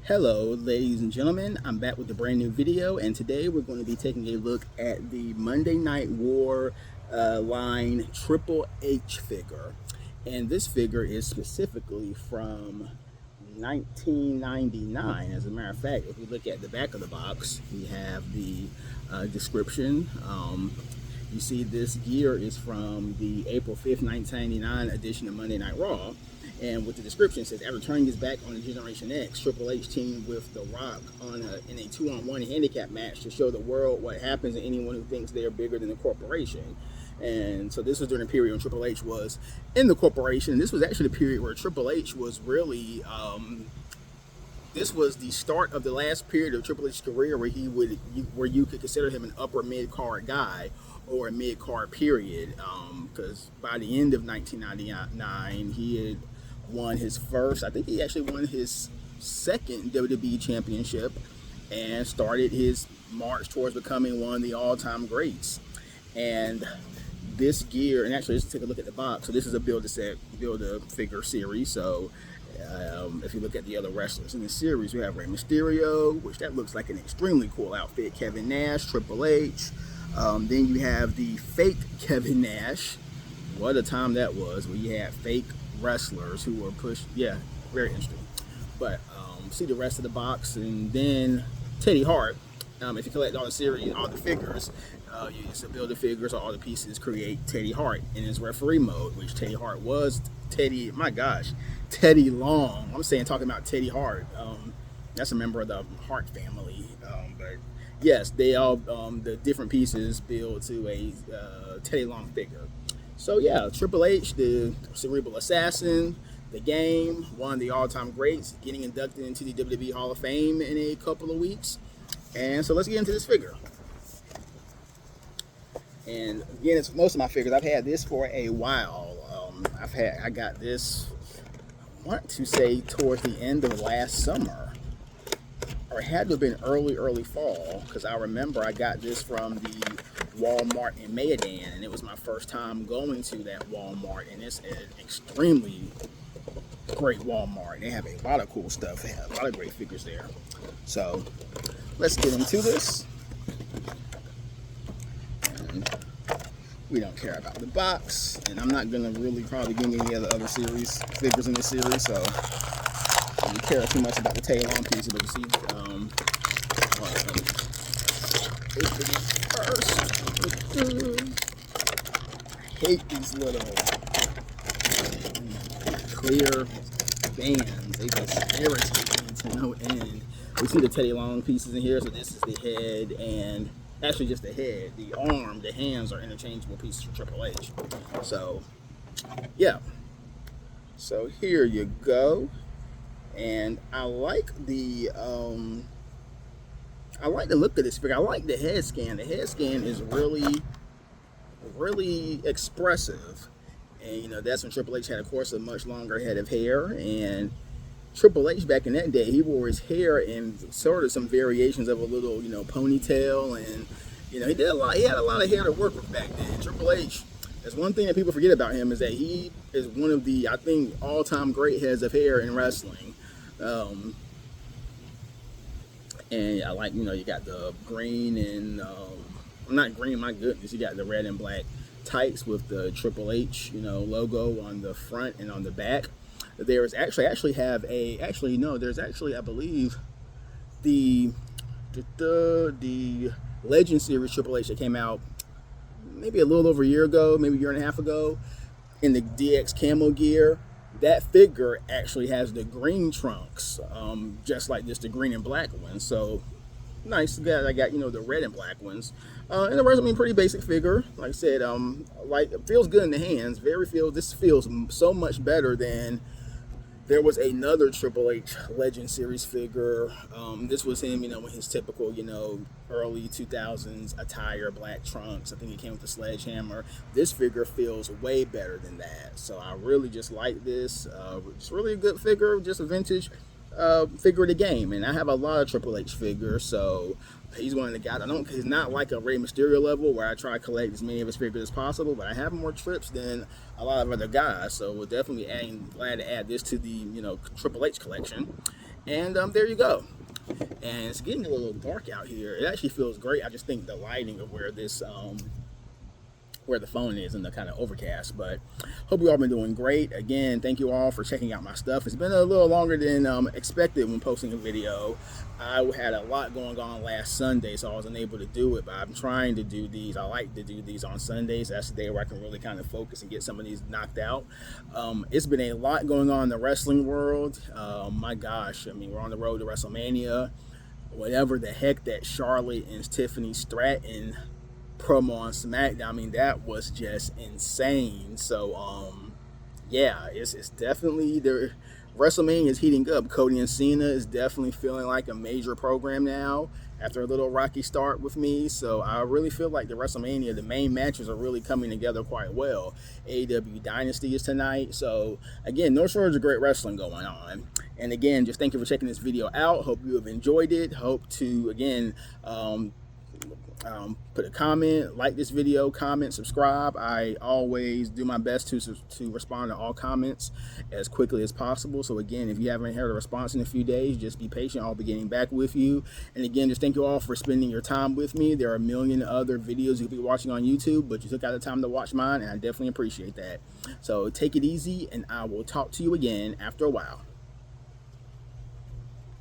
Hello ladies and gentlemen, I'm back with a brand new video, and today we're going to be taking a look at the Monday Night War line Triple H figure. And this figure is specifically from 1999. As a matter of fact, if we look at the back of the box, we have the description. You see this gear is from the April 5th, 1999 edition of Monday Night Raw. And with the description, it says, after turning his back on the Generation X, Triple H teamed with The Rock in a 2-on-1 handicap match to show the world what happens to anyone who thinks they're bigger than the corporation. And so this was during a period when Triple H was in the corporation. This was actually the period where Triple H was really, this was the start of the last period of Triple H's career where you could consider him an upper mid-card guy or a mid-card period. Because by the end of 1999, he had won his first, I think he actually won his second WWE championship and started his march towards becoming one of the all-time greats. And this gear, and actually let's take a look at the box. So this is a build-a-figure series. So if you look at the other wrestlers in the series, we have Rey Mysterio, which that looks like an extremely cool outfit, Kevin Nash, Triple H. Then you have the fake Kevin Nash. What a time that was, where you had fake wrestlers who were pushed. Yeah, very interesting. But see the rest of the box, and then Teddy Hart. If you collect all the series, all the figures, you just build the figures, all the pieces create Teddy Hart in his referee mode, which Teddy Hart was Teddy. My gosh, Teddy Long. I'm saying talking about Teddy Hart. That's a member of the Hart family. But yes, they all the different pieces build to a Teddy Long figure. So yeah, Triple H, the cerebral assassin, the game, one of the all-time greats, getting inducted into the WWE Hall of Fame in a couple of weeks. And so let's get into this figure. And again, it's most of my figures. I've had this for a while. I got this, I want to say towards the end of last summer, or it had to have been early fall, because I remember I got this from the Walmart in Mayodan, and it was my first time going to that Walmart, and it's an extremely great Walmart. They have a lot of cool stuff. They have a lot of great figures there. So let's get into this. And we don't care about the box, and I'm not gonna really probably give any other series figures in this series, so I don't care too much about the tail on piece. But you see, I hate these little clear bands. They just irritate me to no end. We see the Teddy Long pieces in here. So this is the head, and actually just the head. The arm, the hands are interchangeable pieces for Triple H. So yeah. So here you go. And I like the look of this figure. I like the head scan. The head scan is really expressive. And you know, that's when Triple H had, of course, a much longer head of hair. And Triple H back in that day, he wore his hair in sort of some variations of a little, ponytail, and he did a lot. He had a lot of hair to work with back then. Triple H. That's one thing that people forget about him, is that he is one of the, I think, all-time great heads of hair in wrestling. And I like, you got the green and, not green, my goodness, you got the red and black tights with the Triple H, logo on the front and on the back. There's I believe, the Legend Series Triple H that came out maybe a little over a year ago, maybe a year and a half ago, in the DX camo gear. That figure actually has the green trunks, just like this, the green and black ones. So nice. I got the red and black ones, and the rest, pretty basic figure. Like I said, it feels good in the hands. This feels so much better than. There was another Triple H Legend Series figure. This was him, with his typical, early 2000s attire, black trunks. I think he came with the sledgehammer. This figure feels way better than that. So I really just like this. It's really a good figure, just a vintage figure of the game. And I have a lot of Triple H figures, so he's one of the guys. He's not like a Rey Mysterio level where I try to collect as many of his figures as possible, but I have more trips than a lot of other guys. So we're definitely glad to add this to the Triple H collection. And there you go. And it's getting a little dark out here. It actually feels great. I just think the lighting of where this where the phone is and the kind of overcast. But hope you all been doing great. Again, thank you all for checking out my stuff. It's been a little longer than expected when posting a video. I had a lot going on last Sunday, so I wasn't able to do it, but I'm trying to do these. I like to do these on Sundays. That's the day where I can really kind of focus and get some of these knocked out. It's been a lot going on in the wrestling world. My gosh, I mean, we're on the road to WrestleMania. Whatever the heck that Charlotte and Tiffany Stratton promo on SmackDown, I mean, that was just insane. So yeah, it's definitely there. WrestleMania is heating up. Cody and Cena is definitely feeling like a major program now after a little rocky start with me. So I really feel like the WrestleMania, the main matches are really coming together quite well. AEW Dynasty is tonight. So again, no shortage of great wrestling going on. And again, just thank you for checking this video out. Hope you have enjoyed it. Hope to, again, put a comment, like this video, comment, subscribe. I always do my best to respond to all comments as quickly as possible. So again, if you haven't heard a response in a few days, just be patient. I'll be getting back with you. And again, just thank you all for spending your time with me. There are a million other videos you'll be watching on YouTube, but you took out the time to watch mine, and I definitely appreciate that. So take it easy, and I will talk to you again after a while.